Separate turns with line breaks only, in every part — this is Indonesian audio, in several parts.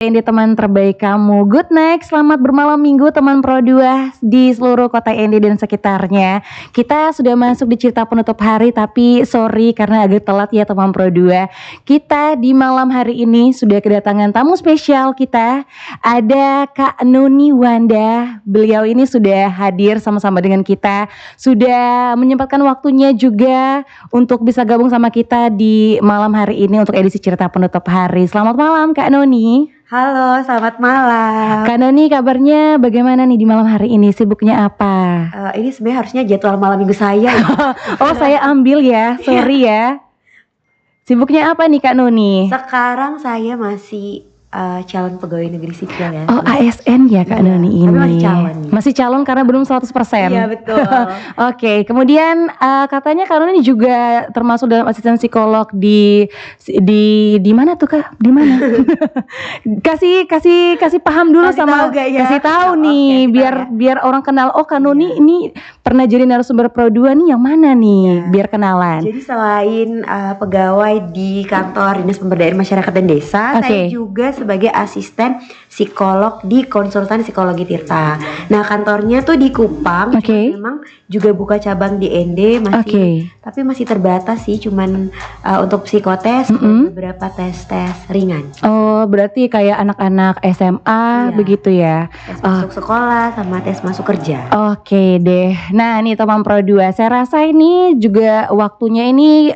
Ini teman terbaik kamu. Good night, selamat bermalam minggu teman Pro 2 di seluruh kota ND dan sekitarnya. Kita sudah masuk di cerita penutup hari, tapi sorry karena agak telat ya teman Pro 2. Kita di malam hari ini sudah kedatangan tamu spesial kita. Ada Kak Nuni Wanda. Beliau ini sudah hadir sama-sama dengan kita. Sudah menyempatkan waktunya juga untuk bisa gabung sama kita di malam hari ini untuk edisi cerita penutup hari. Selamat malam Kak Nuni.
Halo, selamat malam.
Kak Noni, kabarnya bagaimana nih di malam hari ini? Sibuknya apa?
Ini sebenarnya harusnya jadwal malam minggu saya.
Oh, saya ambil ya, sorry ya. Sibuknya apa nih Kak Noni?
Sekarang saya masih calon pegawai negeri sipil ya.
Oh, ASN ya Kak Noni ini.
Tapi masih calon.
Masih calon karena belum 100%.
Iya betul.
Oke, kemudian katanya Kak Noni juga termasuk dalam asisten psikolog di mana tuh Kak? Di mana? kasih paham dulu kasih tahu nih biar orang kenal. Oh Kak Noni ini pernah jadi narasumber Pro 2 nih, yang mana nih? Biar kenalan.
Jadi selain pegawai di kantor Dinas Pemberdayaan Masyarakat dan Desa, saya juga sebagai asisten psikolog di konsultan psikologi Tirta. Nah kantornya tuh di Kupang, memang juga buka cabang di ND tapi masih terbatas sih, cuman untuk psikotes beberapa tes ringan.
Oh berarti kayak anak-anak SMA begitu ya?
Tes masuk sekolah sama tes masuk kerja.
Oke deh. Nah nih teman Pro 2, saya rasa ini juga waktunya ini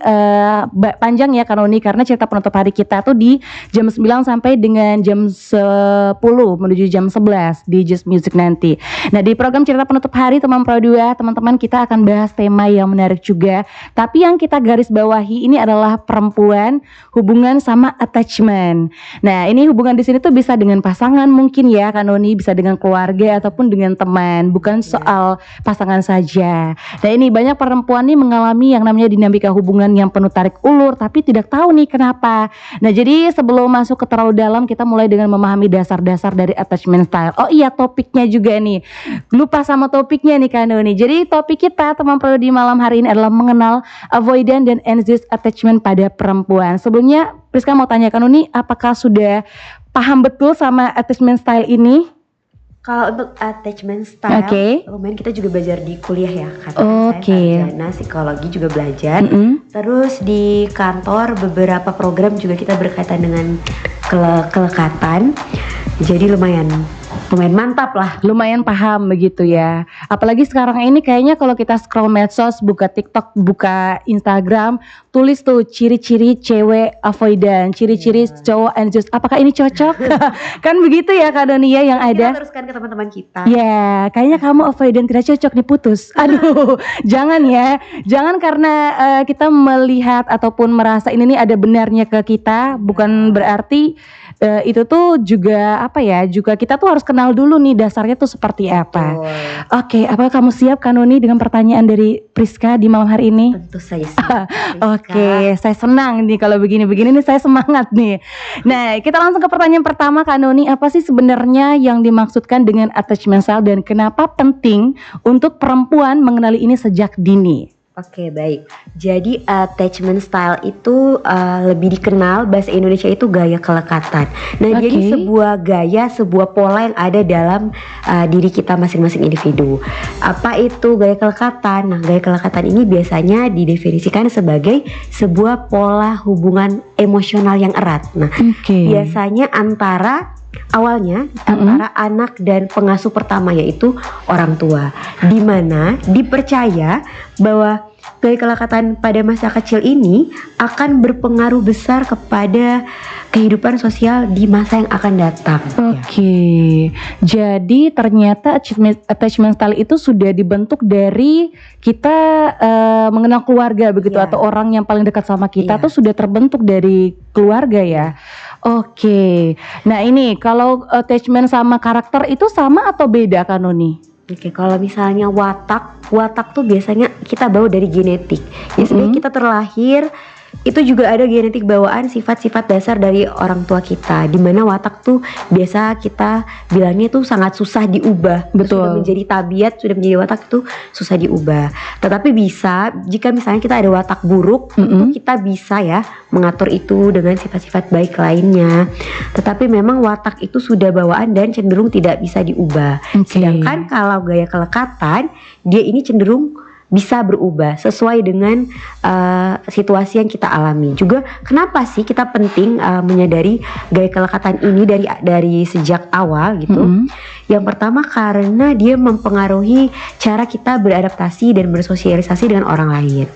panjang ya Kak Noni, karena cerita penutup hari kita tuh di jam 9 sampai dengan jam 10 menuju jam 11 di Just Music nanti. Nah di program cerita penutup hari teman Pro 2, teman-teman kita akan bahas tema yang menarik juga. Tapi yang kita garis bawahi ini adalah perempuan, hubungan sama attachment. Nah ini hubungan di sini tuh bisa dengan pasangan mungkin ya Kak Noni, bisa dengan keluarga ataupun dengan teman. Bukan soal pasangan saja. Nah ini banyak perempuan nih mengalami yang namanya dinamika hubungan yang penuh tarik ulur, tapi tidak tahu nih kenapa. Nah jadi sebelum masuk ke terlalu dalam, kita mulai dengan memahami dasar-dasar dari attachment style. Oh iya, topiknya juga nih. Lupa sama topiknya nih Kak Noni. Jadi topik kita teman Pro di malam hari ini adalah mengenal avoidant dan anxious attachment pada perempuan. Sebelumnya Priska mau tanya Kak Noni, apakah sudah paham betul sama attachment style ini?
Kalau untuk attachment style, lumayan kita juga belajar di kuliah ya, karena saya sarjana psikologi juga belajar. Terus di kantor beberapa program juga kita berkaitan dengan kelekatan. Jadi lumayan mantap lah.
Lumayan paham begitu ya. Apalagi sekarang ini kayaknya kalau kita scroll medsos, buka TikTok, buka Instagram, tulis tuh ciri-ciri cewek avoidant, ciri-ciri cowok anxious. Apakah ini cocok? Kan begitu ya Kak Donia yang ada.
Kita teruskan ke teman-teman kita.
Ya, kayaknya kamu avoidant tidak cocok nih, putus. Aduh, jangan ya. Jangan karena kita melihat ataupun merasa ini nih ada benarnya ke kita, bukan berarti itu tuh juga juga kita tuh harus kenal dulu nih dasarnya tuh seperti apa. Oke, apakah kamu siap Kak Noni dengan pertanyaan dari Priska di malam hari ini?
Tentu saja siap.
Oke, saya senang nih kalau begini-begini nih, saya semangat nih. Nah, kita langsung ke pertanyaan pertama Kak Noni, apa sih sebenarnya yang dimaksudkan dengan attachment style dan kenapa penting untuk perempuan mengenali ini sejak dini?
Oke, baik. Jadi attachment style itu lebih dikenal bahasa Indonesia itu gaya kelekatan. Nah, jadi sebuah gaya, sebuah pola yang ada dalam diri kita masing-masing individu. Apa itu gaya kelekatan? Nah, gaya kelekatan ini biasanya didefinisikan sebagai sebuah pola hubungan emosional yang erat. Nah, biasanya awalnya antara anak dan pengasuh pertama, yaitu orang tua, di mana dipercaya bahwa gaya kelekatan pada masa kecil ini akan berpengaruh besar kepada kehidupan sosial di masa yang akan datang.
Jadi ternyata attachment style itu sudah dibentuk dari kita mengenal keluarga begitu, atau orang yang paling dekat sama kita tuh sudah terbentuk dari keluarga ya. Nah ini kalau attachment sama karakter itu sama atau beda Kak Noni?
Kalau misalnya watak tuh biasanya kita bawa dari genetik. Biasanya kita terlahir itu juga ada genetik bawaan sifat-sifat dasar dari orang tua kita, di mana watak tuh biasa kita bilangnya tuh sangat susah diubah.
Betul.
Sudah menjadi tabiat, sudah menjadi watak tuh susah diubah. Tetapi bisa jika misalnya kita ada watak buruk, tentu kita bisa ya mengatur itu dengan sifat-sifat baik lainnya. Tetapi memang watak itu sudah bawaan dan cenderung tidak bisa diubah. Sedangkan kalau gaya kelekatan, dia ini cenderung bisa berubah sesuai dengan situasi yang kita alami. Juga kenapa sih kita penting menyadari gaya kelekatan ini dari sejak awal gitu? Yang pertama karena dia mempengaruhi cara kita beradaptasi dan bersosialisasi dengan orang lain.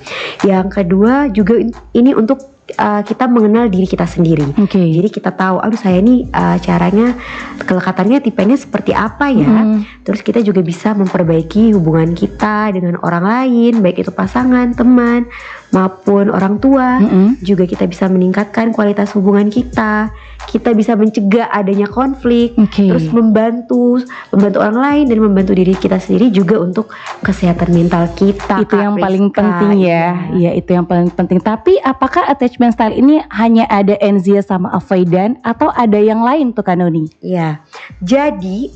Yang kedua juga ini untuk kita mengenal diri kita sendiri. Jadi kita tahu, aduh saya nih caranya kelekatannya tipenya seperti apa ya. Terus kita juga bisa memperbaiki hubungan kita dengan orang lain, baik itu pasangan, teman, maupun orang tua. Juga kita bisa meningkatkan kualitas hubungan kita. Kita bisa mencegah adanya konflik, terus membantu orang lain dan membantu diri kita sendiri juga untuk kesehatan mental kita.
Itu yang paling penting ya. Iya, itu yang paling penting. Tapi apakah attachment style ini hanya ada anxious sama avoidant atau ada yang lain tuh Kak Noni?
Iya. Jadi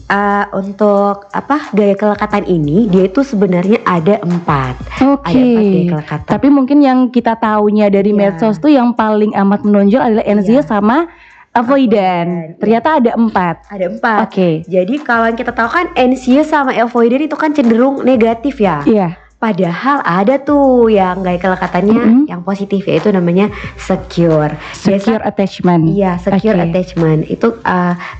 untuk gaya kelekatan ini dia itu sebenarnya ada 4. Ada 4 gaya kelekatan.
Tapi mungkin yang kita taunya dari medsos tuh yang paling amat menonjol adalah anxious sama avoidant. Ternyata ada 4.
Ada 4. Jadi kalau yang kita tahu kan anxious sama avoidant itu kan cenderung negatif ya.
Iya.
Padahal ada tuh yang gaya kelekatannya yang positif, yaitu namanya secure.
Attachment.
Iya, secure attachment. Itu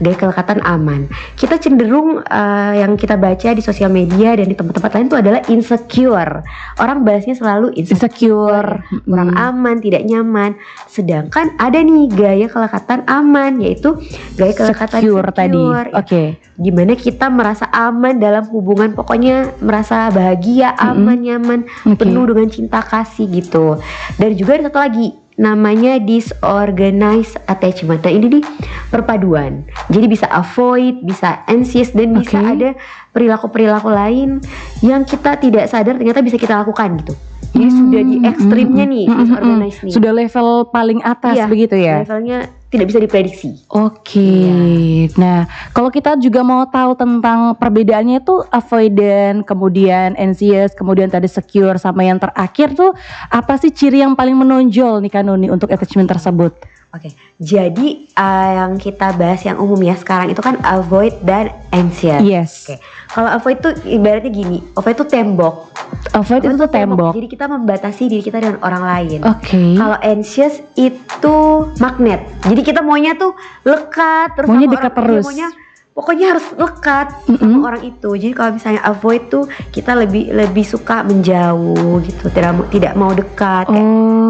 gaya kelekatan aman. Kita cenderung yang kita baca di sosial media dan di tempat-tempat lain itu adalah insecure. Orang bahasnya selalu insecure. Kurang aman, tidak nyaman. Sedangkan ada nih gaya kelekatan aman, yaitu gaya kelekatan secure
tadi.
Dimana kita merasa aman dalam hubungan, pokoknya merasa bahagia, aman, nyaman, penuh dengan cinta kasih gitu. Dan juga ada satu lagi namanya disorganized attachment. Nah ini nih perpaduan. Jadi bisa avoid, bisa anxious, dan bisa ada perilaku-perilaku lain yang kita tidak sadar ternyata bisa kita lakukan gitu. Jadi sudah di ekstrimnya nih disorganized nih.
Sudah level paling atas begitu ya.
Levelnya tidak bisa diprediksi.
Nah, kalau kita juga mau tahu tentang perbedaannya tuh avoidant, kemudian anxious, kemudian tadi secure, sama yang terakhir tuh apa sih ciri yang paling menonjol nih Kak Noni untuk attachment tersebut?
Jadi yang kita bahas yang umum ya sekarang itu kan avoid dan anxious. Kalau avoid tuh ibaratnya gini, avoid itu tembok.
Avoid itu tembok.
Jadi kita membatasi diri kita dengan orang lain. Kalau anxious itu magnet. Jadi kita maunya tuh lekat terus
maunya
sama
dekat
orang,
terus.
Pokoknya harus lekat sama orang itu. Jadi kalau misalnya avoid tuh kita lebih suka menjauh gitu, tidak mau dekat.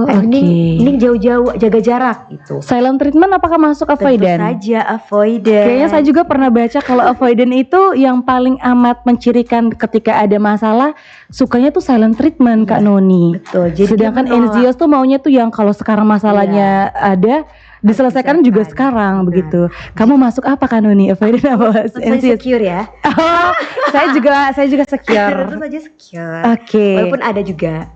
Mending jauh-jauh, jaga jarak gitu.
Silent treatment apakah masuk avoidant?
Tentu saja avoidant.
Kayaknya saya juga pernah baca kalau avoidant itu yang paling amat mencirikan ketika ada masalah, sukanya tuh silent treatment Kak Noni.
Betul. Jadi
sedangkan anxious tuh maunya tuh yang kalau sekarang masalahnya ada diselesaikan juga sekarang begitu. Kamu masuk apa Kak Noni? Avoidant apa?
Secure ya.
Saya juga secure.
Tentu saja secure.
Walaupun
ada juga.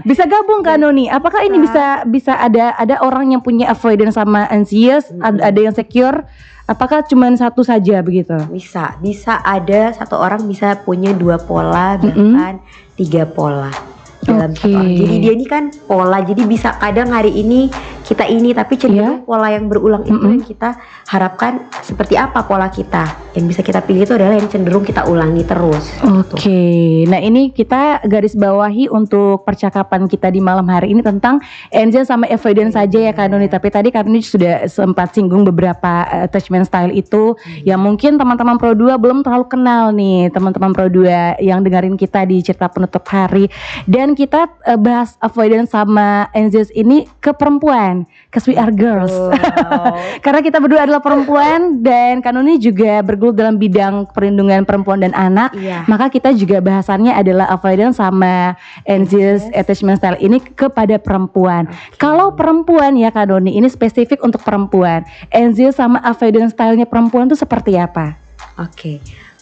Bisa gabung Kak Noni. Apakah ini bisa ada orang yang punya avoidant sama anxious, ada yang secure? Apakah cuma satu saja begitu?
Bisa ada satu orang bisa punya 2 pola, bahkan 3 pola dalam satu orang. Jadi dia ini kan pola, jadi bisa kadang hari ini kita ini, tapi cenderung pola yang berulang itu yang kita harapkan seperti apa pola kita. Yang bisa kita pilih itu adalah yang cenderung kita ulangi terus.
Nah ini kita garis bawahi untuk percakapan kita di malam hari ini tentang anxious sama avoidant saja ya Kak Noni. Tapi tadi Kak Noni sudah sempat singgung beberapa attachment style itu yang mungkin teman-teman Pro 2 belum terlalu kenal nih, teman-teman Pro 2 yang dengerin kita di cerita penutup hari. Dan kita bahas avoidant sama anxious ini ke perempuan, cause we are girls. Karena kita berdua adalah perempuan dan Kak Noni juga bergelut dalam bidang perlindungan perempuan dan anak. Maka kita juga bahasannya adalah avoidant sama anxious attachment style ini kepada perempuan. Kalau perempuan ya Kak Noni, ini spesifik untuk perempuan. Anxious sama avoidant stylenya perempuan itu seperti apa?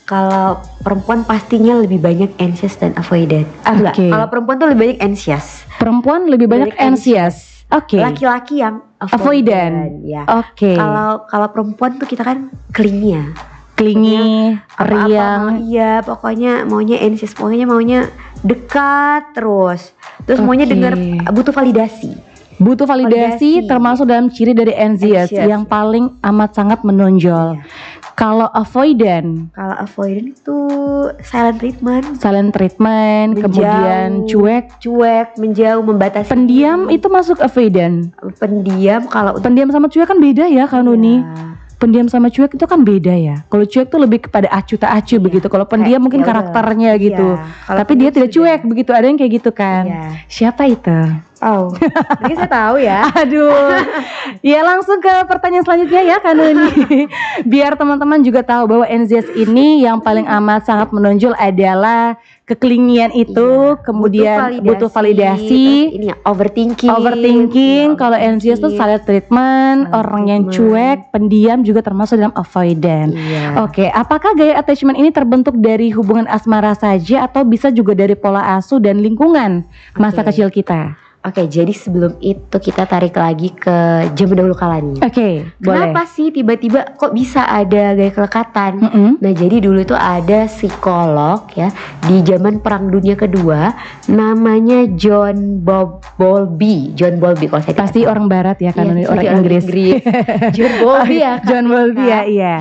Kalau perempuan pastinya lebih banyak anxious dan avoidant. Enggak, kalau perempuan tuh lebih banyak anxious.
Perempuan lebih banyak anxious. Oke.
Laki-laki yang
avoidant.
Ya.
Oke.
Kalau perempuan tuh kita kan clingy ya.
Clingy, riang.
Iya, pokoknya maunya anxious, pokoknya maunya dekat terus. Terus maunya dengar, butuh validasi.
Butuh validasi termasuk dalam ciri dari anxious yang paling amat sangat menonjol. Kalau avoidant
itu silent treatment,
menjauh, kemudian cuek,
menjauh, membatasi.
Pendiam itu masuk avoidant.
Pendiam
sama cuek kan beda ya, Nuni. Pendiam sama cuek itu kan beda ya. Kalau cuek tuh lebih kepada acuh tak acuh begitu. Kalau pendiam mungkin karakternya gitu. Tapi dia tidak cuek begitu. Ada yang kayak gitu kan. Siapa itu?
Oh, mungkin saya tahu ya.
Aduh. Ya langsung ke pertanyaan selanjutnya ya Kak Nuni. Biar teman-teman juga tahu bahwa anxious ini yang paling amat sangat menonjol adalah keklingian itu, kemudian butuh validasi,
ini overthinking.
Kalau anxious itu silent treatment, orang yang cuek, pendiam juga termasuk dalam avoidant. Oke, apakah gaya attachment ini terbentuk dari hubungan asmara saja atau bisa juga dari pola asuh dan lingkungan masa kecil kita?
Oke, jadi sebelum itu kita tarik lagi ke zaman dahulu kala nih. Kenapa sih tiba-tiba kok bisa ada gaya kelekatan? Nah, jadi dulu itu ada psikolog ya di zaman Perang Dunia Kedua, namanya John Bowlby kalau saya
pasti orang Barat ya kan, orang Inggris.
John Bowlby ya.
John Bowlby ya, iya.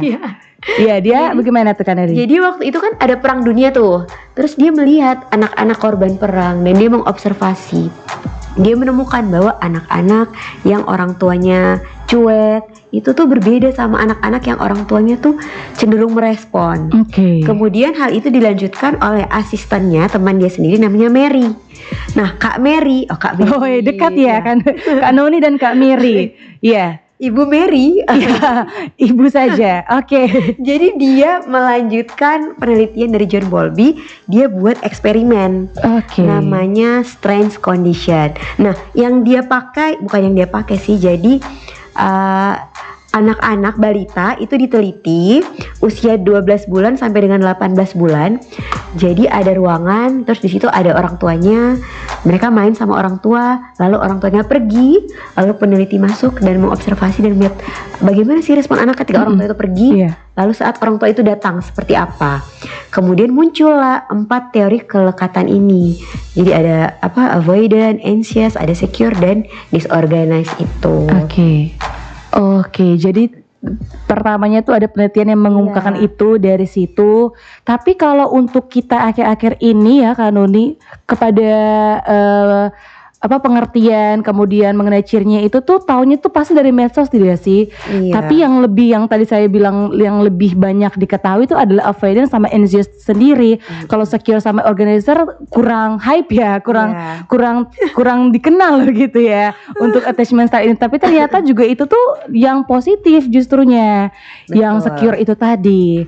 Iya, dia bagaimana tuh kan Ari?
Jadi waktu itu kan ada perang dunia tuh. Terus dia melihat anak-anak korban perang dan dia mengobservasi. Dia menemukan bahwa anak-anak yang orang tuanya cuek itu tuh berbeda sama anak-anak yang orang tuanya tuh cenderung merespon. Kemudian hal itu dilanjutkan oleh asistennya, teman dia sendiri namanya Mary. Nah, Kak Mary.
Dekat ya kan Kak Noni dan Kak Mary. Iya.
Ibu Mary,
ibu saja.
Jadi dia melanjutkan penelitian dari John Bowlby. Dia buat eksperimen, namanya strange condition. Nah, yang dia pakai sih. Jadi anak-anak balita itu diteliti usia 12 bulan sampai dengan 18 bulan. Jadi ada ruangan, terus di situ ada orang tuanya. Mereka main sama orang tua, lalu orang tuanya pergi, lalu peneliti masuk dan mengobservasi dan melihat bagaimana sih respon anak ketika orang tua itu pergi. Lalu saat orang tua itu datang seperti apa. Kemudian muncullah 4 teori kelekatan ini. Jadi ada avoidant, anxious, ada secure dan disorganized itu.
Jadi pertamanya tuh ada penelitian yang mengungkapkan itu dari situ. Tapi kalau untuk kita akhir-akhir ini ya Kak Nuni, kepada pengertian kemudian mengenai cirinya itu tuh taunya tuh pasti dari medsos tidak sih? Tapi yang tadi saya bilang yang lebih banyak diketahui itu adalah avoidant sama anxious sendiri. Kalau secure sama organizer kurang hype ya, kurang dikenal gitu ya untuk attachment style ini. Tapi ternyata juga itu tuh yang positif justrunya. Yang secure itu tadi.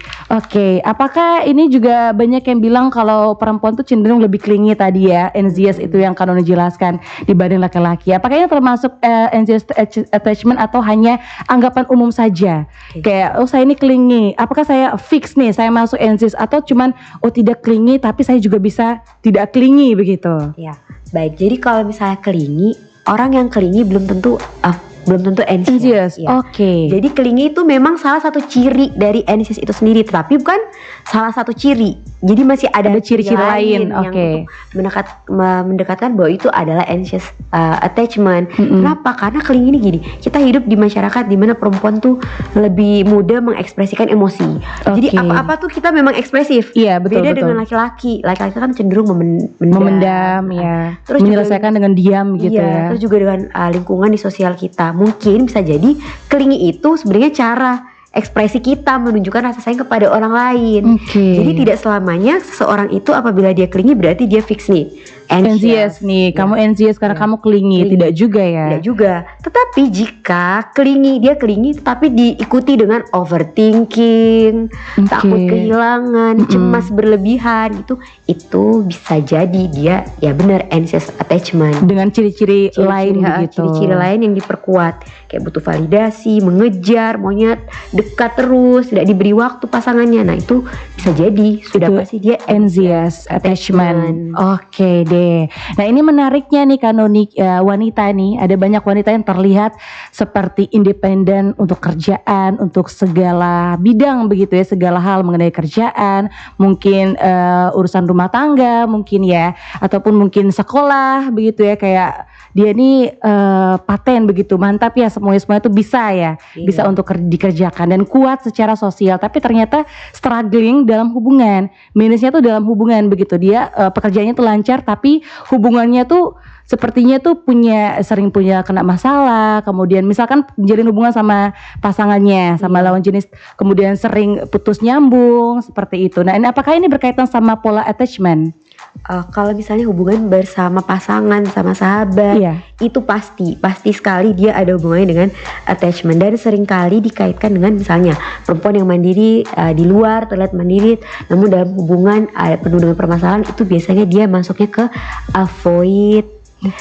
Apakah ini juga banyak yang bilang kalau perempuan tuh cenderung lebih clingy tadi ya, anxious itu yang Kak Noni jelaskan dibanding laki-laki. Apakah ini termasuk anxious attachment atau hanya anggapan umum saja? Kayak saya ini clingy, apakah saya fix nih saya masuk anxious atau cuman tidak clingy tapi saya juga bisa tidak clingy begitu? Ya,
baik. Jadi kalau misalnya clingy, orang yang clingy belum tentu anxious. Jadi clingy itu memang salah satu ciri dari anxious itu sendiri, tapi bukan salah satu ciri. Jadi masih ada
ciri-ciri lain
yang untuk mendekatkan bahwa itu adalah anxious attachment. Kenapa? Karena clingy ini gini, kita hidup di masyarakat di mana perempuan tuh lebih mudah mengekspresikan emosi. Jadi apa-apa tuh kita memang ekspresif. Beda dengan laki-laki. Laki-laki kan cenderung memendam
ya. Terus menyelesaikan dengan diam gitu ya.
Terus juga dengan lingkungan di sosial kita. Mungkin bisa jadi clingy itu sebenarnya cara ekspresi kita menunjukkan rasa sayang kepada orang lain. Jadi tidak selamanya seseorang itu apabila dia clingy berarti dia fix nih
anxious nih, kamu anxious karena kamu clingy. Tidak juga ya.
Tidak juga. Tetapi jika dia clingy tetapi diikuti dengan overthinking, takut kehilangan, cemas berlebihan, itu bisa jadi dia ya benar anxious attachment
dengan ciri-ciri lain begitu.
Ciri-ciri lain yang diperkuat. kayak butuh validasi, mengejar, maunya dekat terus, tidak diberi waktu pasangannya. Nah itu bisa jadi sudah
Itu
pasti dia
anxious attachment. Oke deh. Nah ini menariknya nih Kanoni, wanita nih, ada banyak wanita yang terlihat seperti independen untuk kerjaan, untuk segala bidang begitu ya, segala hal mengenai kerjaan, mungkin urusan rumah tangga mungkin ya, ataupun mungkin sekolah begitu ya, kayak dia nih paten begitu, mantap ya, semuanya itu bisa ya, bisa untuk dikerjakan dan kuat secara sosial, tapi ternyata struggling dalam hubungan, minusnya tuh dalam hubungan begitu, dia pekerjaannya tuh lancar tapi hubungannya tuh sepertinya tuh sering punya kena masalah, kemudian misalkan menjalin hubungan sama pasangannya, sama lawan jenis, kemudian sering putus nyambung seperti itu. Nah, apakah ini berkaitan sama pola attachment?
Kalau misalnya hubungan bersama pasangan, sama sahabat, itu pasti sekali dia ada hubungannya dengan attachment, dan seringkali dikaitkan dengan misalnya perempuan yang mandiri di luar terlihat mandiri, namun dalam hubungan penuh dengan permasalahan, itu biasanya dia masuknya ke avoid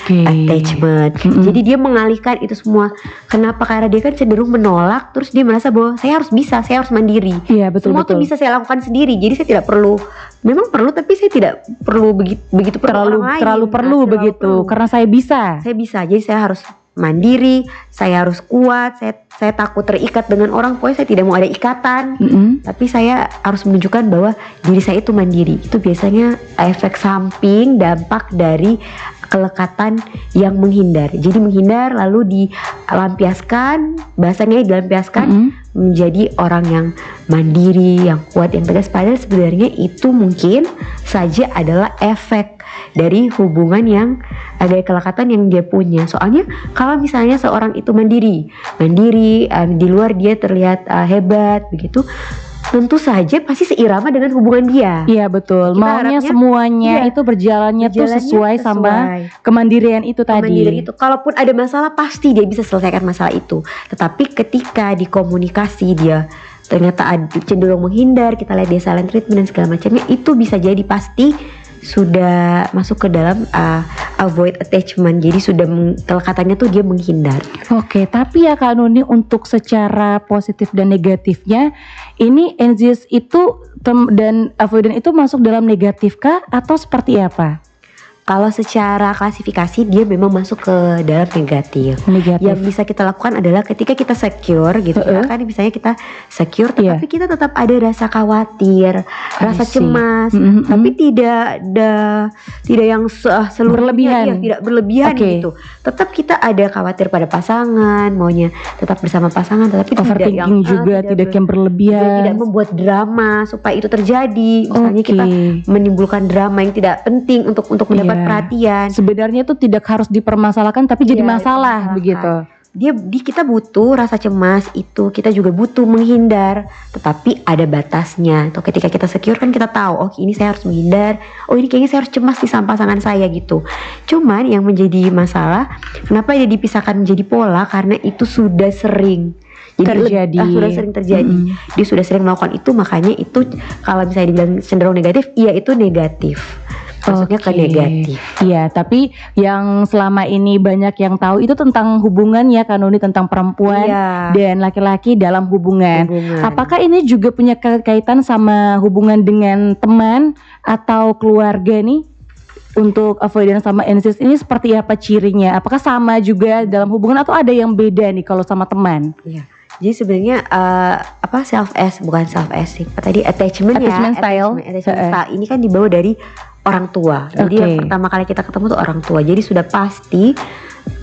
attachment. Jadi dia mengalihkan itu semua. Kenapa? Karena dia kan cenderung menolak, terus dia merasa bahwa saya harus bisa, saya harus mandiri.
Iya, betul.
Semua tuh bisa saya lakukan sendiri. Jadi saya tidak perlu, memang perlu, tapi saya tidak perlu begitu
terlalu perlu begitu. Karena saya bisa.
Saya bisa. Jadi saya harus mandiri, saya harus kuat, saya takut terikat dengan orang, pokoknya saya tidak mau ada ikatan. Tapi saya harus menunjukkan bahwa diri saya itu mandiri. Itu biasanya efek samping, dampak dari kelekatan yang menghindar. Jadi menghindar lalu dilampiaskan, bahasanya dilampiaskan menjadi orang yang mandiri, yang kuat, yang tegas. Padahal sebenarnya itu mungkin saja adalah efek dari hubungan yang ada kelekatan yang dia punya. Soalnya kalau misalnya seorang itu mandiri, di luar dia terlihat hebat begitu, tentu saja pasti seirama dengan hubungan dia.
Iya betul. Maunya semuanya itu berjalannya tuh sesuai sama kemandirian itu tadi.
Kalaupun ada masalah pasti dia bisa selesaikan masalah itu. Tetapi ketika dikomunikasi dia ternyata cenderung menghindar, kita lihat dia silent treatment dan segala macamnya, itu bisa jadi pasti sudah masuk ke dalam avoid attachment. Jadi sudah kelekatannya tuh dia menghindar.
Oke, tapi ya Kak Nuni, untuk secara positif dan negatifnya, ini anxious itu dan avoidant itu masuk dalam negatif kah atau seperti apa?
Kalau secara klasifikasi dia memang masuk ke dalam negatif. Yang bisa kita lakukan adalah ketika kita secure gitu ya, kan misalnya kita secure tetapi kita tetap ada rasa khawatir, rasa cemas, tapi tidak yang seluruhnya tidak berlebihan gitu. Tetap kita ada khawatir pada pasangan, maunya tetap bersama pasangan, tetapi tidak yang
juga tidak yang berlebihan,
tidak membuat drama supaya itu terjadi. Misalnya kita menimbulkan drama yang tidak penting untuk mendapat perhatian.
Sebenarnya itu tidak harus dipermasalahkan tapi jadi masalah begitu.
Kita butuh rasa cemas itu, kita juga butuh menghindar, tetapi ada batasnya. Atau ketika kita secure kan kita tahu, oh ini saya harus menghindar, oh ini kayaknya saya harus cemas di sama pasangan saya gitu. Cuman yang menjadi masalah, kenapa dia dipisahkan menjadi pola, karena itu sudah sering sudah sering terjadi. Dia sudah sering melakukan itu, makanya itu kalau misalnya dibilang cenderung negatif, iya itu negatif. Masuknya ke negatif.
Iya, tapi yang selama ini banyak yang tahu itu tentang hubungan ya Kanuni, tentang perempuan dan laki-laki dalam hubungan. Apakah ini juga punya kaitan sama hubungan dengan teman atau keluarga nih? Untuk avoidance sama anxious ini seperti apa cirinya? Apakah sama juga dalam hubungan atau ada yang beda nih kalau sama teman?
Iya. Jadi sebenarnya attachment style ini kan dibawa dari orang tua. Jadi yang pertama kali kita ketemu tuh orang tua. Jadi sudah pasti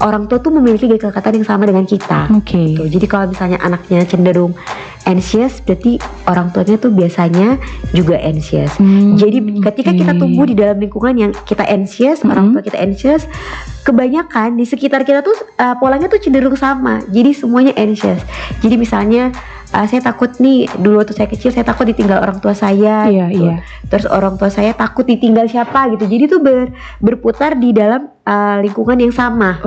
orang tua tuh memiliki kedekatan yang sama dengan kita. Gitu. Jadi kalau misalnya anaknya cenderung anxious, berarti orang tuanya tuh biasanya juga anxious. Jadi ketika kita tumbuh di dalam lingkungan yang kita anxious, orang tua kita anxious, kebanyakan di sekitar kita tuh polanya tuh cenderung sama. Jadi semuanya anxious. Jadi misalnya saya takut nih, dulu waktu saya kecil saya takut ditinggal orang tua saya gitu. Terus orang tua saya takut ditinggal siapa gitu. Jadi tuh berputar di dalam lingkungan yang sama.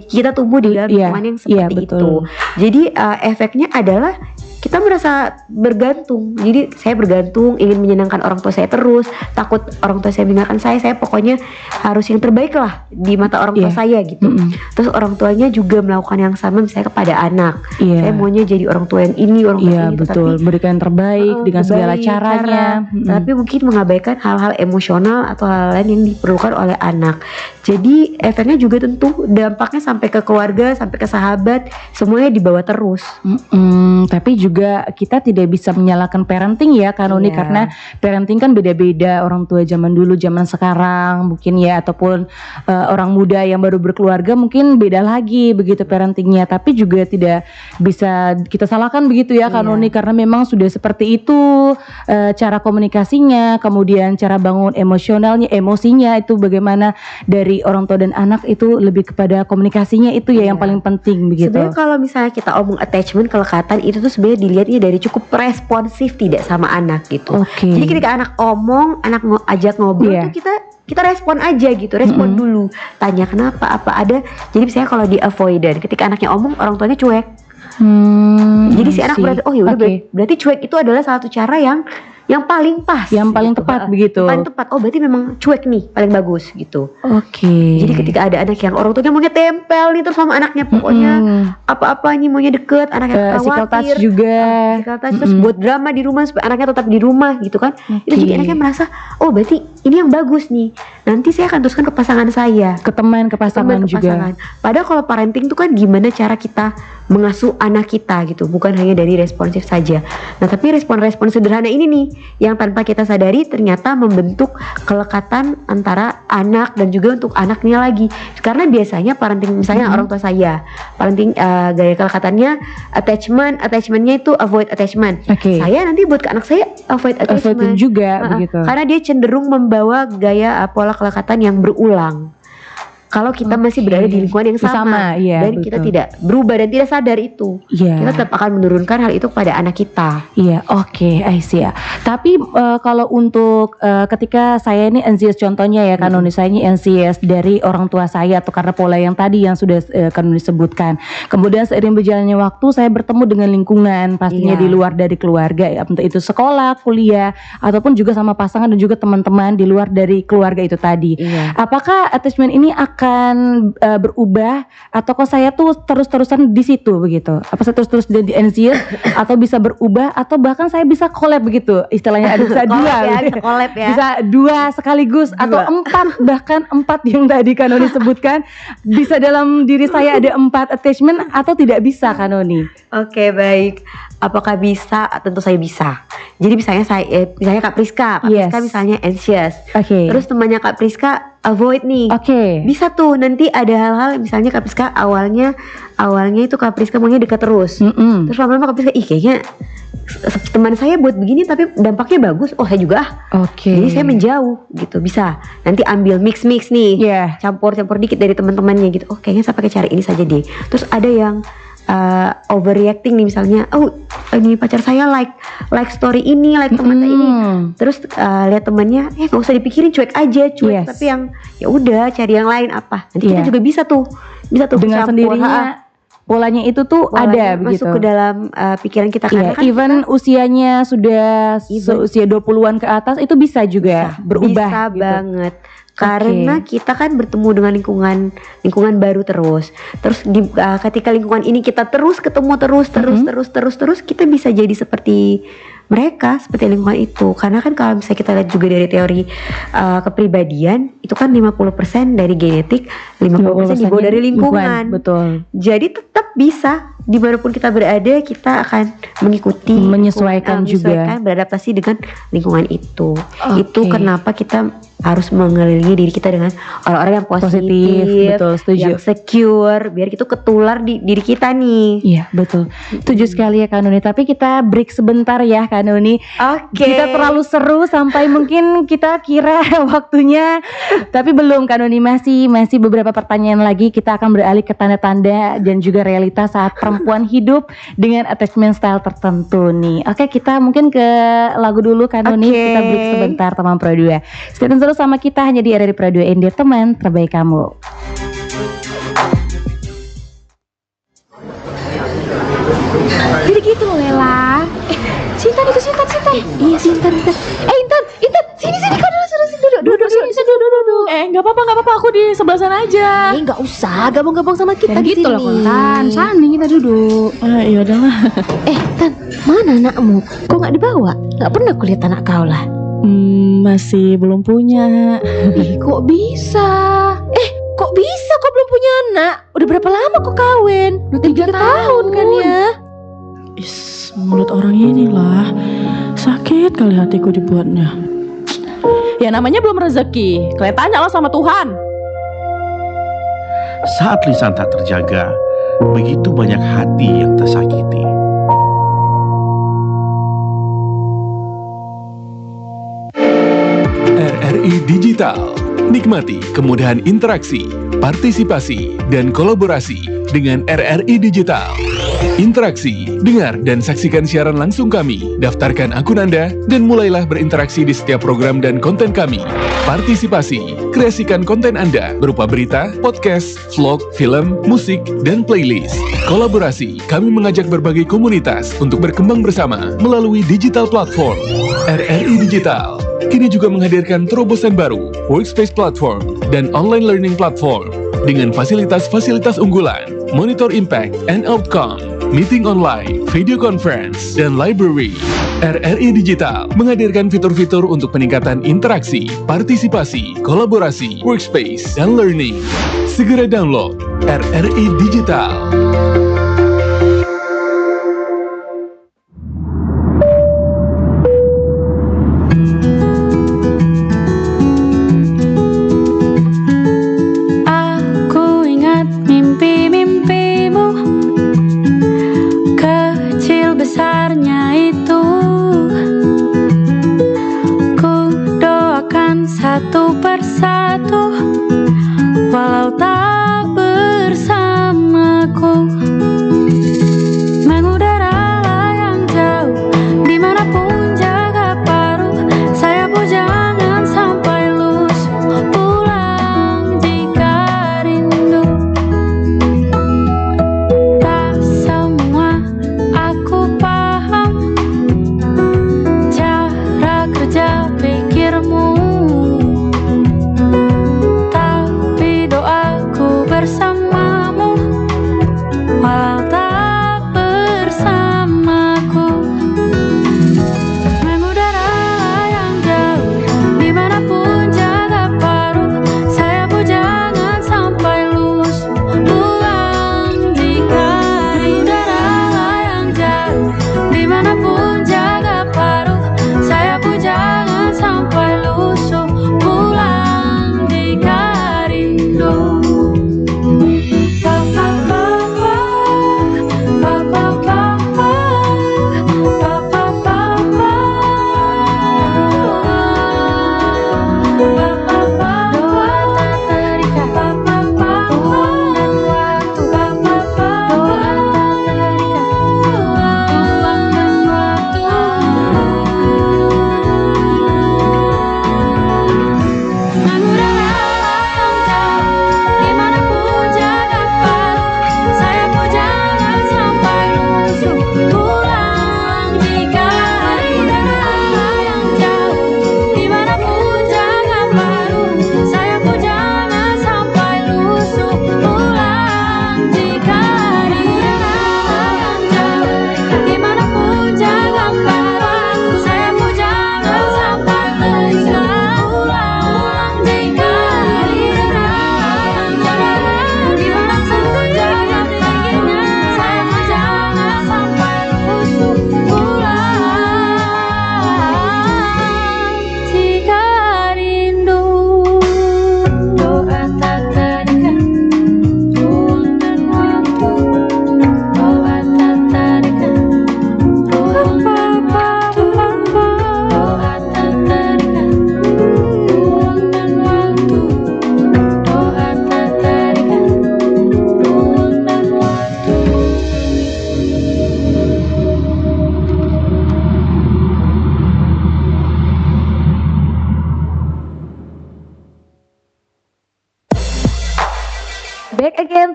Kita tumbuh di dalam lingkungan yang seperti itu. Jadi efeknya adalah kita merasa bergantung. Jadi saya bergantung, ingin menyenangkan orang tua saya terus, takut orang tua saya meninggalkan saya pokoknya harus yang terbaik lah di mata orang tua saya gitu. Terus orang tuanya juga melakukan yang sama misalnya kepada anak. Saya maunya jadi orang tua yang ini, orang tua yang ini,
betul, berikan yang terbaik dengan segala caranya.
Tapi mungkin mengabaikan hal-hal emosional atau hal lain yang diperlukan oleh anak. Jadi efeknya juga tentu dampaknya sampai ke keluarga, sampai ke sahabat, semuanya dibawa terus.
Tapi juga kita tidak bisa menyalahkan parenting ya Kanoni, karena parenting kan beda-beda, orang tua zaman dulu, zaman sekarang mungkin ya, ataupun orang muda yang baru berkeluarga mungkin beda lagi begitu parentingnya. Tapi juga tidak bisa kita salahkan begitu ya Kanoni, karena memang sudah seperti itu cara komunikasinya, kemudian cara bangun emosionalnya, emosinya itu bagaimana dari orang tua dan anak itu lebih kepada komunikasinya itu ya yang paling penting begitu.
Sebenarnya kalau misalnya kita omong attachment, kelekatan itu tuh sebenarnya dilihatnya dari cukup responsif tidak sama anak gitu. Jadi ketika anak omong, anak ajak ngobrol tuh kita respon aja gitu, respon dulu, tanya kenapa, apa ada. Jadi misalnya kalau di avoidant, ketika anaknya omong, orang tuanya cuek. Jadi si anak berarti oh yaudah berarti cuek itu adalah salah satu cara yang paling pas,
yang paling tepat begitu.
Paling tepat. Oh berarti memang cuek nih paling bagus gitu.
Jadi
ketika ada anak yang orang tuanya maunya tempel nih terus sama anaknya, pokoknya apa-apa nih maunya deket, anaknya khawatir.
Physical touch juga.
Physical touch, terus buat drama di rumah supaya anaknya tetap di rumah gitu kan. Itu jadi anaknya merasa oh berarti ini yang bagus nih. Nanti saya akan teruskan ke pasangan saya,
ke teman, ke pasangan juga.
Padahal kalau parenting itu kan gimana cara kita mengasuh anak kita gitu, bukan hanya dari responsif saja. Nah tapi respon-respon sederhana ini nih yang tanpa kita sadari ternyata membentuk kelekatan antara anak dan juga untuk anaknya lagi. Karena biasanya parenting misalnya orang tua saya, parenting gaya kelekatannya attachmentnya itu avoid attachment. Saya nanti buat ke anak saya avoid attachment
juga begitu.
Karena dia cenderung membawa gaya pola kelekatan yang berulang. Kalau kita masih berada di lingkungan yang sama dan kita tidak berubah dan tidak sadar itu, kita tetap akan menurunkan hal itu kepada anak kita.
I see ya. Tapi kalau untuk ketika saya ini anxious contohnya ya Kanoni, saya ini anxious dari orang tua saya atau karena pola yang tadi yang sudah Kanoni sebutkan. Kemudian seiring berjalannya waktu saya bertemu dengan lingkungan pastinya di luar dari keluarga ya, entah itu sekolah, kuliah ataupun juga sama pasangan dan juga teman-teman di luar dari keluarga itu tadi. Apakah attachment ini akan berubah atau kok saya tuh terus-terusan di situ begitu? Apa saya terus-terus jadi anxious atau bisa berubah atau bahkan saya bisa collab begitu istilahnya, ada bisa dua bisa dua sekaligus atau bahkan empat yang tadi Kanoni sebutkan, bisa dalam diri saya ada 4 attachment atau tidak bisa Kanoni?
Baik. Apakah bisa? Tentu saya bisa. Jadi misalnya misalnya Kak Priska misalnya anxious. Terus temannya Kak Priska avoid nih. Bisa tuh nanti ada hal-hal misalnya Kak Priska awalnya itu Kak Priska maunya dekat terus. Terus lama-lama Kak Priska kayaknya teman saya buat begini tapi dampaknya bagus. Oh saya juga. Jadi saya menjauh gitu. Bisa. Nanti ambil mix nih. Campur dikit dari teman-temannya gitu. Oh kayaknya saya pakai cara ini saja deh. Terus ada yang overreacting nih misalnya, ini pacar saya like story ini, like teman ini, terus lihat temannya, nggak usah dipikirin, cuek aja, tapi yang ya udah cari yang lain apa, nanti kita juga bisa tuh
dengan sendirinya. Polanya itu tuh ada begitu.
Masuk ke dalam pikiran kita karena kan
even usianya sudah usia 20-an ke atas itu bisa juga berubah. Bisa
banget. Karena kita kan bertemu dengan lingkungan baru terus ketika lingkungan ini kita terus ketemu terus kita bisa jadi seperti mereka, seperti lingkungan itu. Karena kan kalau misalnya kita lihat juga dari teori kepribadian itu kan 50% dari genetik, 50% dibawa dari lingkungan.
Betul.
Jadi tetap bisa dimanapun kita berada kita akan mengikuti,
menyesuaikan juga,
beradaptasi dengan lingkungan itu. Itu kenapa kita harus mengelilingi diri kita dengan orang-orang yang positif,
betul, setuju.
Yang secure, biar itu ketular di diri kita nih.
Iya betul, setuju sekali ya Kanoni. Tapi kita break sebentar ya Kanoni. Kita terlalu seru sampai mungkin kita kira waktunya, tapi belum Kanoni, masih beberapa pertanyaan lagi. Kita akan beralih ke tanda-tanda dan juga realitas saat perempuan hidup dengan attachment style tertentu nih. Kita mungkin ke lagu dulu Kanoni. Kita break sebentar teman Pro 2. Stay tune terus sama kita hanya di RRI Pro 2 India, teman terbaik kamu. Jadi gitu loh Lela. Sintan itu Sintan. Iya Sintan. Intan, sini kau duduk sini duduk.
Nggak apa-apa, aku di sebelah sana aja.
Nggak usah gabung-gabung sama kita
Gitu
di
loh
sini.
Tan, sana kita duduk.
Iya udahlah.
Tan, mana anakmu? Kok nggak dibawa? Nggak pernah kulihat anak kau lah.
Masih belum punya.
Kok bisa? Kok bisa? Kok belum punya anak? Udah berapa lama kok kawin?
Udah 3 tahun
kan ya?
Mulut orang inilah sakit kali hatiku dibuatnya. Ya namanya belum rezeki. Kalian tanya lah sama Tuhan.
Saat lisan tak terjaga, begitu banyak hati yang tersakiti.
RRI Digital. Nikmati kemudahan interaksi, partisipasi, dan kolaborasi dengan RRI Digital. Interaksi, dengar dan saksikan siaran langsung kami, daftarkan akun Anda, dan mulailah berinteraksi di setiap program dan konten kami. Partisipasi, kreasikan konten Anda berupa berita, podcast, vlog, film, musik, dan playlist. Kolaborasi, kami mengajak berbagai komunitas untuk berkembang bersama melalui digital platform. RRI Digital kini juga menghadirkan terobosan baru, workspace platform, dan online learning platform dengan fasilitas-fasilitas unggulan, monitor impact and outcome, meeting online, video conference, dan library. RRI Digital menghadirkan fitur-fitur untuk peningkatan interaksi, partisipasi, kolaborasi, workspace, dan learning. Segera download RRI Digital.
Satu persatu, walau tak bersamaku, mengudara yang jauh, dimanapun jaga paruh. Sayapku jangan sampai lusuh, pulang jika rindu. Tak semua aku paham cara kerja pikirmu, bersamamu, walau tak bersamaku, mengudara yang jauh, dimanapun jaga paruh. Sayapku jangan sampai lusuh, pulang jika udara yang jauh, dimanapun jaga paruh. Sayapku jangan sampai lusuh, pulang jika rindu.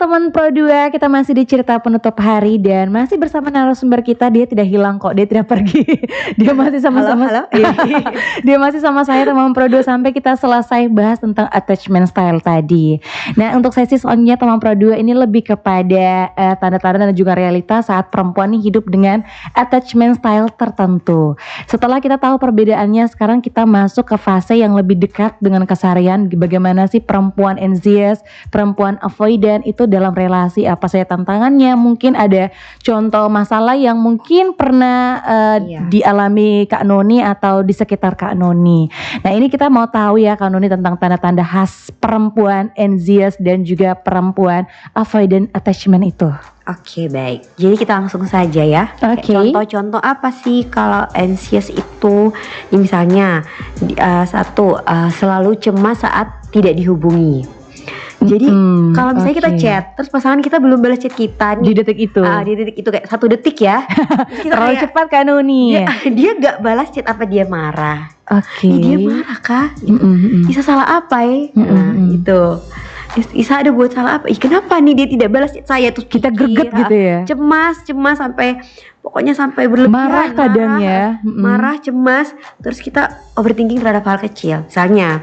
teman Pro 2, kita masih di cerita penutup hari dan masih bersama narasumber kita. Dia tidak hilang kok, dia tidak pergi. Dia masih sama-sama.
Halo.
Dia masih sama saya teman Pro 2 sampai kita selesai bahas tentang attachment style tadi. Nah, untuk sesi selanjutnya teman Pro 2 ini lebih kepada tanda-tanda dan juga realitas saat perempuan ini hidup dengan attachment style tertentu. Setelah kita tahu perbedaannya, sekarang kita masuk ke fase yang lebih dekat dengan keseharian. Bagaimana sih perempuan anxious, perempuan avoidant itu dalam relasi, apa saja tantangannya, mungkin ada contoh masalah yang mungkin pernah dialami Kak Noni atau di sekitar Kak Noni. Nah, ini kita mau tahu ya Kak Noni tentang tanda-tanda khas perempuan anxious dan juga perempuan avoidant attachment itu.
Oke, baik. Jadi kita langsung saja ya.
Oke.
Contoh-contoh apa sih kalau anxious itu? Ini misalnya selalu cemas saat tidak dihubungi. Jadi kalau misalnya kita chat, terus pasangan kita belum balas chat kita nih.
Di detik itu.
Di detik itu kayak 1 detik ya. Terus kita
Terlalu
kayak,
cepat Kak Noni.
Dia gak balas chat, apa dia marah?
Oke.
Dia marah kah? Gitu. Isa salah apa ya? Nah, gitu. Isa ada buat salah apa? Kenapa nih dia tidak balas chat saya? Terus
Kita greget gitu ya.
Cemas sampai pokoknya sampai berlebihan.
Marah kadang ya.
Marah, cemas. Terus kita overthinking terhadap hal kecil. Misalnya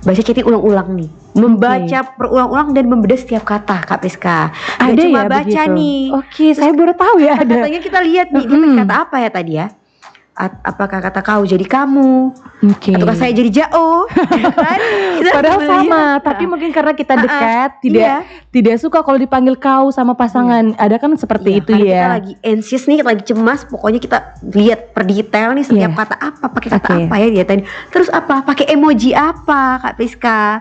baca chatting ulang-ulang nih. Membaca berulang-ulang dan membedah setiap kata, Kak Priska.
Ada
cuma
ya
baca
begitu?
nih.
Oke, saya baru tahu ya ada.
Katanya kita lihat nih, dia pakai kata apa ya tadi ya? Apakah kata kau jadi kamu?
Oke.
Ataukah saya jadi jauh? Kan? Kita
Padahal
harus
sama,
melihat.
tapi mungkin karena kita dekat,
iya.
tidak suka kalau dipanggil kau sama pasangan. Ada kan seperti itu
karena
ya.
Kita lagi anxious nih, kita lagi cemas. Pokoknya kita lihat per detail nih setiap kata apa, pakai kata apa ya dia tadi. Terus apa? Pakai emoji apa, Kak Priska?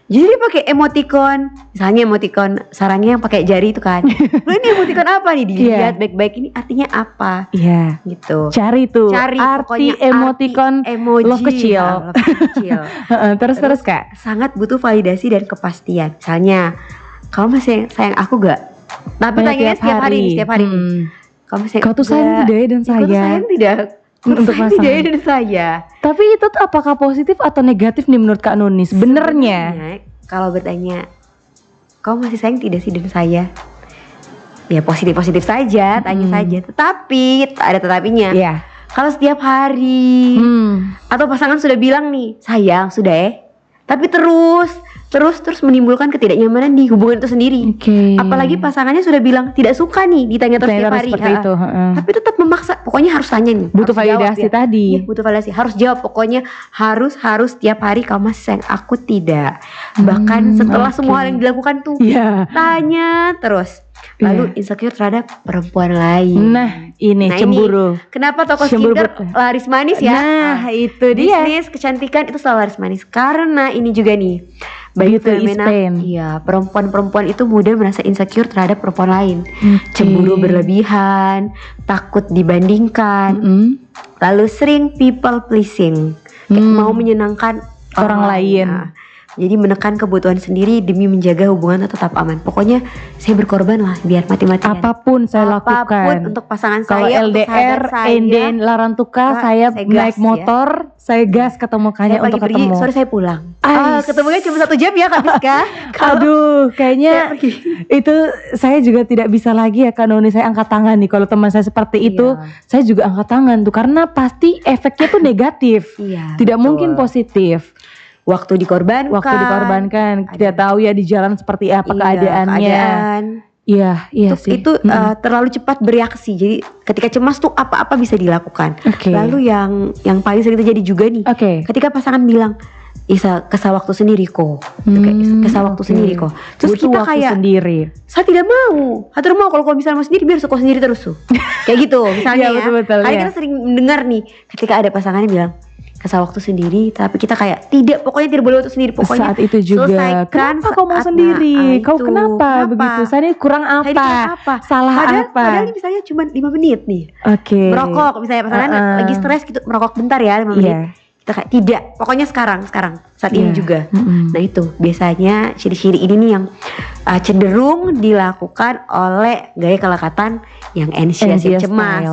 Jadi dia pakai emoticon, misalnya emoticon sarangnya yang pakai jari itu kan. Lo ini emoticon apa nih? Dilihat baik-baik, ini artinya apa?
Iya.
Gitu.
Cari tuh
Cari
arti
pokoknya
emoticon
emoji
love kecil.
love kecil.
Terus Kak.
Sangat butuh validasi dan kepastian. Misalnya, kamu masih sayang aku gak? Tapi tanya setiap hari nih, setiap hari nih.
Kau tuh sayang tidak ya dan saya?
Kau tuh sayang tidak?
Untuk
sayang
pasangan.
tidak ya dan saya?
Tapi itu tuh apakah positif atau negatif nih menurut Kak Noni sebenarnya?
Kalau bertanya, kau masih sayang tidak sih dan saya? Ya positif-positif saja, tanya saja. Tetapi ada tetapinya.
Iya.
Kalau setiap hari atau pasangan sudah bilang nih, sayang sudah tapi terus menimbulkan ketidaknyamanan di hubungan itu sendiri.
Oke.
Apalagi pasangannya sudah bilang tidak suka nih ditanya terus setiap hari.
Seperti itu.
Tapi tetap memaksa. Pokoknya harus tanya nih.
Butuh
harus
validasi
jawab, ya.
tadi.
Iya, butuh validasi. Harus jawab. Pokoknya harus setiap hari kamu masih sayang aku tidak. Bahkan setelah semua hal yang dilakukan tuh tanya terus. Lalu insecure terhadap perempuan lain.
Nah ini cemburu.
Kenapa toko
Cemburu
skincare laris manis ya?
Nah itu dia.
Bisnis kecantikan itu selalu laris manis. Karena ini juga nih,
Beauty is pain.
Iya, perempuan-perempuan itu mudah merasa insecure terhadap perempuan lain. Cemburu berlebihan, takut dibandingkan, lalu sering people pleasing, mau menyenangkan
orang lain.
Nah, jadi menekan kebutuhan sendiri demi menjaga hubungan tetap aman. Pokoknya saya berkorban lah biar mati-matian.
Apapun saya lakukan
untuk pasangan
kalau
saya,
LDR, Enden, Larantuka, saya naik motor, saya gas ketemu Kanya untuk
pergi,
ketemu.
Sorry saya pulang. Ketemunya cuma 1 jam ya Kak Priska.
Aduh, kayaknya itu saya juga tidak bisa lagi ya Kak Noni. Saya angkat tangan nih kalau teman saya seperti itu. Saya juga angkat tangan tuh karena pasti efeknya tuh negatif. Tidak mungkin positif.
Waktu dikorbankan.
Tidak tahu ya di jalan seperti apa keadaannya. Iya sih.
Itu terlalu cepat bereaksi. Jadi ketika cemas tuh apa-apa bisa dilakukan. Lalu yang paling sering terjadi juga nih. Ketika pasangan bilang, Isa kesal waktu sendiri kok. Kesal waktu sendiri kok. Terus
butuh
kita
waktu
kayak
sendiri.
Saya tidak mau. Saya tidak mau kalau misalnya mau sendiri biar suka sendiri terus tuh. Kayak gitu misalnya ya.
Betul,
kita sering mendengar nih ketika ada pasangannya bilang kesal waktu sendiri, tapi kita kayak tidak, pokoknya tidak boleh waktu sendiri. Pokoknya
saat itu juga kenapa kau mau sendiri? Kau kenapa begitu? Saya ini kurang apa? Salah apa?
Padahal ini misalnya cuma 5 menit nih. Merokok misalnya pasangan lagi stres gitu, merokok bentar ya 5 menit. Kita kayak tidak, pokoknya sekarang saat ini juga. Nah itu biasanya ciri-ciri ini nih yang cenderung dilakukan oleh gaya kelekatan yang anxious, yang cemas.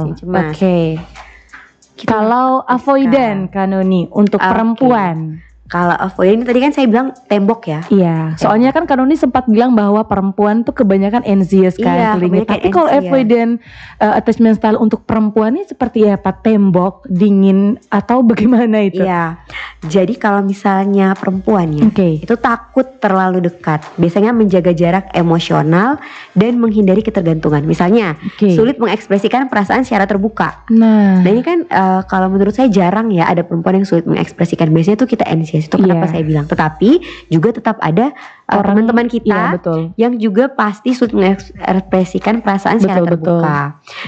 Kalau avoidant Kak Noni untuk perempuan.
Kalau avoidant ini tadi kan saya bilang tembok ya.
Iya, soalnya kan Kanoni sempat bilang bahwa perempuan tuh kebanyakan anxious kan
Iya,
feelingnya.
kebanyakan
Tapi kalau
anxious.
avoidant attachment style untuk perempuan ini seperti apa? Tembok, dingin, atau bagaimana itu?
Iya. Jadi kalau misalnya perempuan ya,
Oke.
itu takut terlalu dekat. Biasanya menjaga jarak emosional dan menghindari ketergantungan. Misalnya
Oke.
sulit mengekspresikan perasaan secara terbuka.
Nah,
Nah ini kan kalau menurut saya jarang ya ada perempuan yang sulit mengekspresikan. Biasanya tuh kita anxious, itu kenapa
Iya.
saya bilang. Tetapi juga tetap ada teman-teman
iya
kita
betul.
yang juga pasti sulit mengekspresikan perasaan secara
Betul,
terbuka.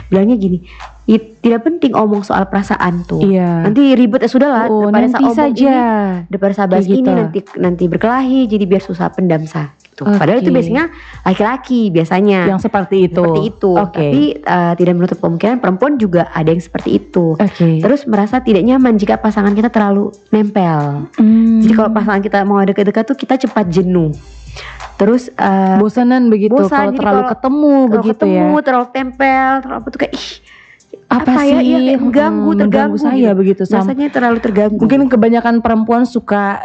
Bilangnya gini, tidak penting omong soal perasaan tuh.
Iya.
Nanti ribet ya sudah lah.
Oh,
daripada
nanti
omong
saja.
daripada sahabat
Kayak
ini
gitu.
nanti berkelahi, jadi biar susah pendam gitu. Padahal itu
Oke.
biasanya laki-laki biasanya.
Yang seperti itu.
Seperti itu.
Oke.
Tapi tidak menutup kemungkinan perempuan juga ada yang seperti itu.
Oke.
Terus merasa tidak nyaman jika pasangan kita terlalu nempel. Jadi kalau pasangan kita mau dekat-dekat tuh kita cepat jenuh. Terus
bosanan begitu
bosan,
kalau
jadi
terlalu
kalau-
ketemu
kalau
begitu
ketemu
ya.
terlalu tempel, terlalu apa tuh kayak
Apa
ya,
sih?
iya, kayak mengganggu, terganggu
saya
gitu.
begitu.
Rasanya terlalu terganggu.
Mungkin kebanyakan perempuan suka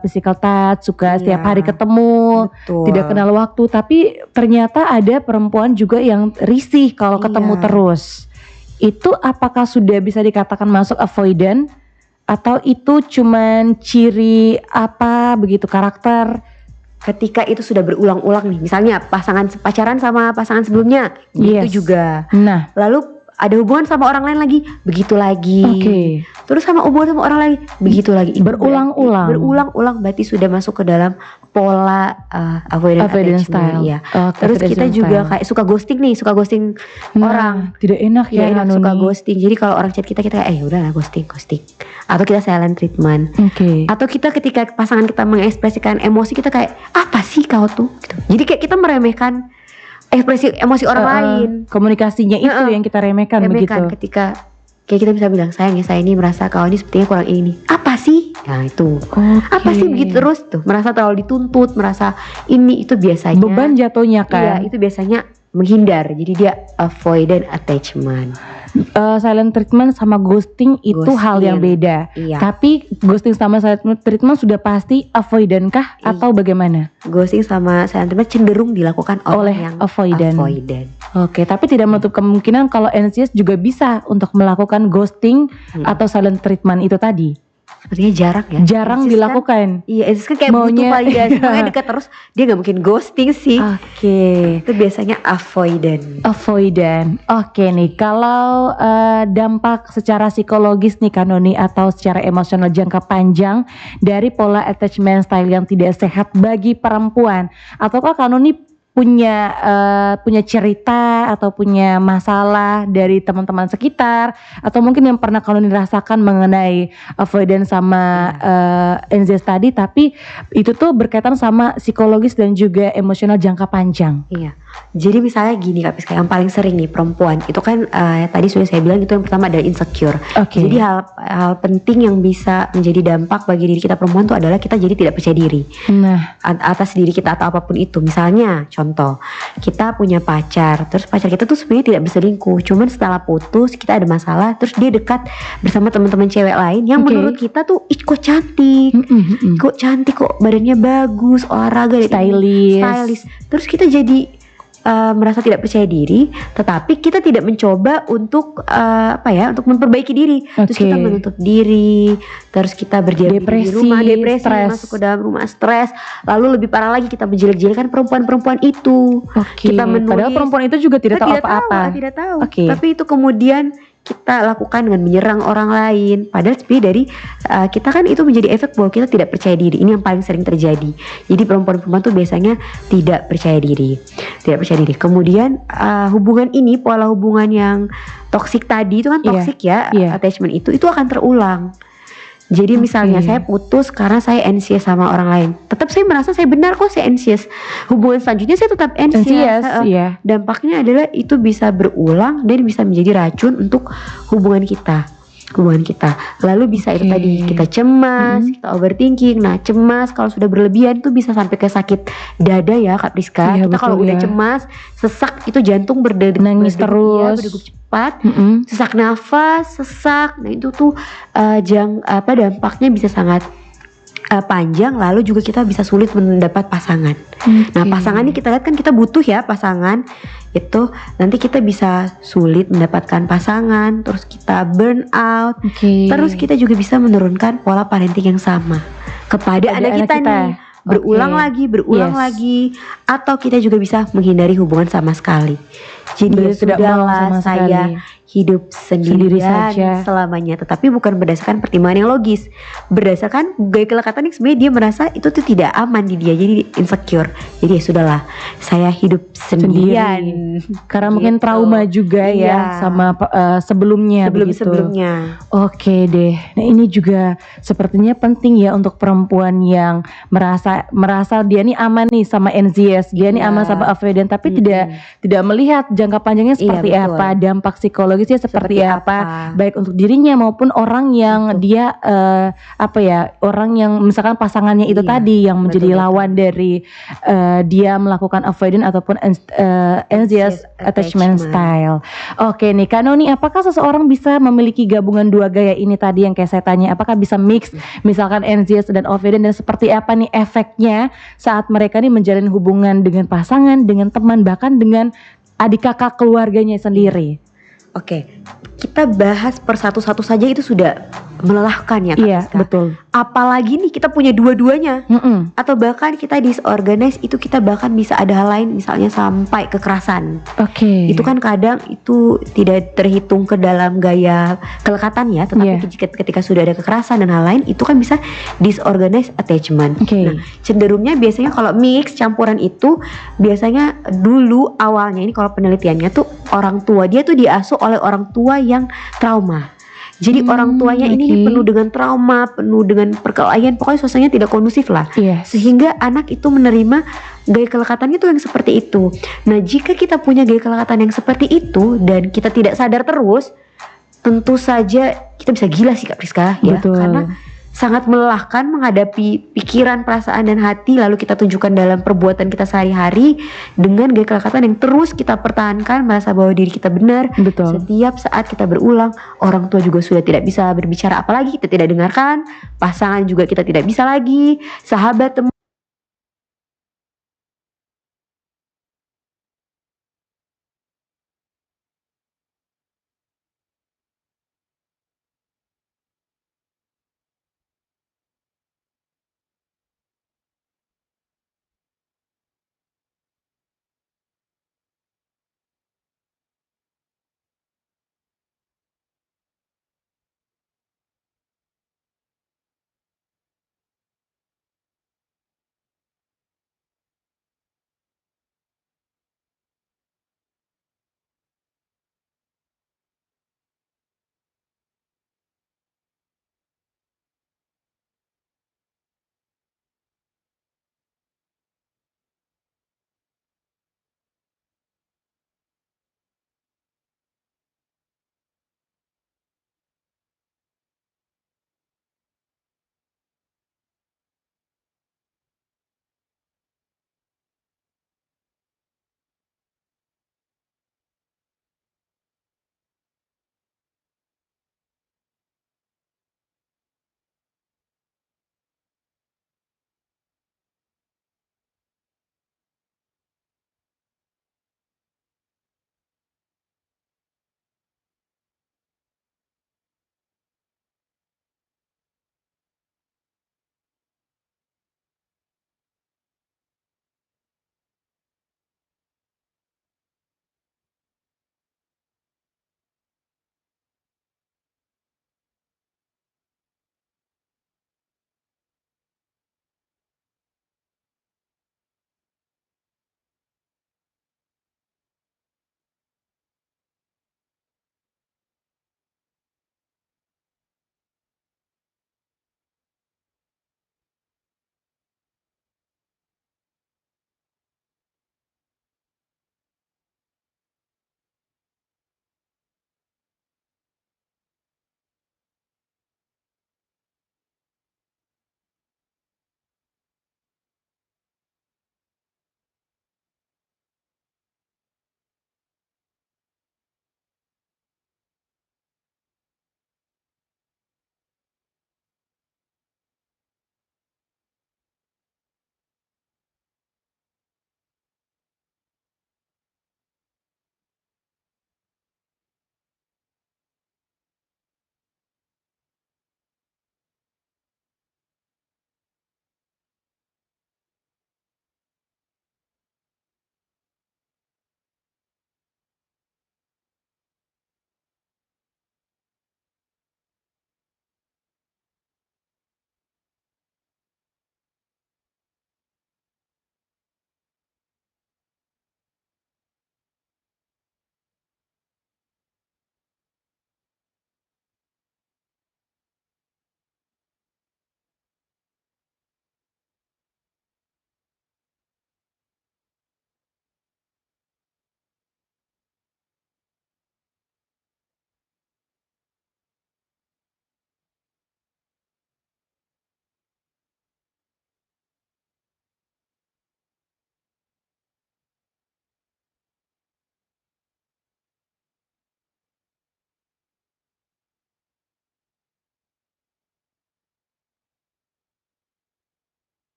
physical touch, suka
Iya.
setiap hari ketemu,
Betul.
tidak kenal waktu. Tapi ternyata ada perempuan juga yang risih kalau ketemu
Iya.
terus. Itu apakah sudah bisa dikatakan masuk avoidant? Atau itu cuman ciri apa begitu karakter?
Ketika itu sudah berulang-ulang nih, misalnya pacaran sama pasangan sebelumnya,
Yes.
itu juga.
Nah,
Lalu ada hubungan sama orang lain lagi, begitu lagi.
oke.
Terus sama hubungan sama orang lagi, begitu lagi. Itu
Berulang-ulang.
berarti- Berulang-ulang berarti sudah masuk ke dalam pola avoidant
Avoidant
attachment.
style.
Iya.
Oke,
Terus kita
attachment
juga
style.
kayak suka ghosting nih, suka ghosting
Nah,
orang.
tidak enak ya,
Ya enak suka
Hanuni.
ghosting. Jadi kalau orang chat kita kayak udah lah ghosting. Atau kita silent treatment.
Oke.
Atau kita ketika pasangan kita mengekspresikan emosi kita kayak apa sih kau tuh gitu. Jadi kayak kita meremehkan ekspresi emosi orang lain.
Komunikasinya itu yang kita remehkan
Remehkan
begitu.
ketika kayak kita bisa bilang sayang ya saya ini merasa kau ini sepertinya kurang ini. Apa sih? Nah itu.
Oke.
Apa sih begitu terus tuh? Merasa terlalu dituntut, merasa ini itu biasanya.
Beban jatuhnya
Iya,
kan.
itu biasanya menghindar. Jadi dia avoidant attachment.
Silent treatment sama ghosting itu
Ghosting.
hal yang beda.
Iya.
Tapi ghosting sama silent treatment sudah pasti avoidant kah
Iya.
atau bagaimana?
Ghosting sama silent treatment cenderung dilakukan
Oleh
orang yang
avoidant.
avoidant.
Oke, tapi tidak menutup kemungkinan kalau anxious juga bisa untuk melakukan ghosting atau silent treatment itu tadi.
Sepertinya jarang ya.
Jarang
Anxious kan-
dilakukan.
Iya, itu kan kayak
Maunya-
butuh validasi.
Iya.
Makanya dekat terus dia nggak mungkin ghosting sih.
Oke.
Itu biasanya avoidant.
Avoidant. Oke nih, kalau dampak secara psikologis nih Kanoni atau secara emosional jangka panjang dari pola attachment style yang tidak sehat bagi perempuan, ataukah Kanoni punya cerita atau punya masalah dari teman-teman sekitar atau mungkin yang pernah Kanoni rasakan mengenai avoidant sama anxious tadi, tapi itu tuh berkaitan sama psikologis dan juga emosional jangka panjang.
Iya. Jadi misalnya gini Kak Piska, yang paling sering nih perempuan itu kan tadi sudah saya bilang itu yang pertama adalah insecure.
Oke.
Jadi hal penting yang bisa menjadi dampak bagi diri kita perempuan itu adalah kita jadi tidak percaya diri
Nah,
atas diri kita atau apapun itu. Misalnya contoh, kita punya pacar, terus pacar kita tuh sebenarnya tidak berselingkuh, cuman setelah putus kita ada masalah, terus dia dekat bersama teman-teman cewek lain yang
Oke.
menurut kita tuh ih kok cantik, kok cantik, kok badannya bagus, olahraga,
Stylish.
Terus kita jadi merasa tidak percaya diri, tetapi kita tidak mencoba untuk untuk memperbaiki diri. Terus
Oke.
kita menutup diri, terus kita berdiam diri di
Depresi,
rumah, depresi,
stres.
masuk ke dalam rumah, stres. Lalu lebih parah lagi kita menjelek-jelekan perempuan-perempuan itu.
Oke.
Kita menulis,
Padahal perempuan itu juga tidak
kita
tahu apa-apa.
tidak tahu.
Oke.
Tapi itu kemudian kita lakukan dengan menyerang orang lain. Padahal sebenarnya dari kita kan itu menjadi efek bahwa kita tidak percaya diri. Ini yang paling sering terjadi. Jadi perempuan-perempuan tuh biasanya tidak percaya diri, tidak percaya diri. Kemudian hubungan ini, pola hubungan yang toksik tadi itu kan
Iya,
toksik ya,
iya.
attachment itu akan terulang. Jadi misalnya
Oke.
saya putus karena saya anxious sama orang lain, tetap saya merasa saya benar kok, saya anxious. Hubungan selanjutnya saya tetap anxious.
Anxious, iya.
Dampaknya adalah itu bisa berulang dan bisa menjadi racun untuk hubungan kita. Lalu bisa itu
Oke.
tadi kita cemas, kita overthinking. Nah, cemas kalau sudah berlebihan itu bisa sampai ke sakit dada ya Kak Priska.
Iya,
Kita kalau
betul
udah
ya.
cemas, sesak itu jantung
Nangis terus.
berdegup cepat.
Mm-mm.
Sesak nafas, sesak. Nah, itu tuh dampaknya bisa sangat panjang, lalu juga kita bisa sulit mendapat pasangan. Nah, pasangan ini kita lihat kan kita butuh ya pasangan. Itu nanti kita bisa sulit mendapatkan pasangan, terus kita burn out. Terus kita juga bisa menurunkan pola parenting yang sama kepada anak kita nih. Berulang lagi, atau kita juga bisa menghindari hubungan sama sekali. Jadi sudahlah, saya hidup sendiri saja selamanya, tetapi bukan berdasarkan pertimbangan yang logis, berdasarkan gaya kelekatan yang sebenarnya dia merasa itu tuh tidak aman di dia, jadi insecure. Jadi ya sudahlah, saya hidup sendirian.
Karena mungkin trauma juga ya sama sebelumnya. Oke deh. Nah, ini juga sepertinya penting ya untuk perempuan yang merasa dia nih aman nih sama NZS, dia nih aman sama avoidant, tapi tidak melihat jangka panjangnya seperti apa, dampak psikologisnya seperti apa, baik untuk dirinya maupun orang yang dia orang yang misalkan pasangannya itu tadi yang menjadi lawan dari dia melakukan avoidant ataupun anxious attachment style. Oke nih Kak Noni, apakah seseorang bisa memiliki gabungan dua gaya ini tadi yang kayak saya tanya, apakah bisa mix misalkan anxious dan avoidant, dan seperti apa nih efeknya saat mereka nih menjalin hubungan dengan pasangan, dengan teman, bahkan dengan adik kakak keluarganya sendiri?
Oke, kita bahas per satu-satu saja itu sudah melelahkan ya Kak.
Iya, betul.
Apalagi nih kita punya dua-duanya. Atau bahkan kita disorganize, itu kita bahkan bisa ada hal lain, misalnya sampai kekerasan. Itu kan kadang itu tidak terhitung ke dalam gaya kelekatan ya, tetapi ketika sudah ada kekerasan dan hal lain, itu kan bisa disorganized attachment. Nah, cenderungnya biasanya kalau mix campuran itu biasanya dulu awalnya ini kalau penelitiannya tuh orang tua dia tuh diasuh oleh orang tua yang trauma. Jadi orang tuanya ini penuh dengan trauma, penuh dengan perkelahian, pokoknya suasananya tidak kondusif lah. Sehingga anak itu menerima gaya kelekatannya itu yang seperti itu. Nah, jika kita punya gaya kelekatan yang seperti itu dan kita tidak sadar terus, tentu saja kita bisa gila sih Kak Priska ya. Karena sangat melelahkan menghadapi pikiran, perasaan, dan hati, lalu kita tunjukkan dalam perbuatan kita sehari-hari dengan gaya kelekatan yang terus kita pertahankan, merasa bahwa diri kita benar. Setiap saat kita berulang, orang tua juga sudah tidak bisa berbicara, apalagi kita tidak dengarkan, pasangan juga kita tidak bisa lagi, sahabat, teman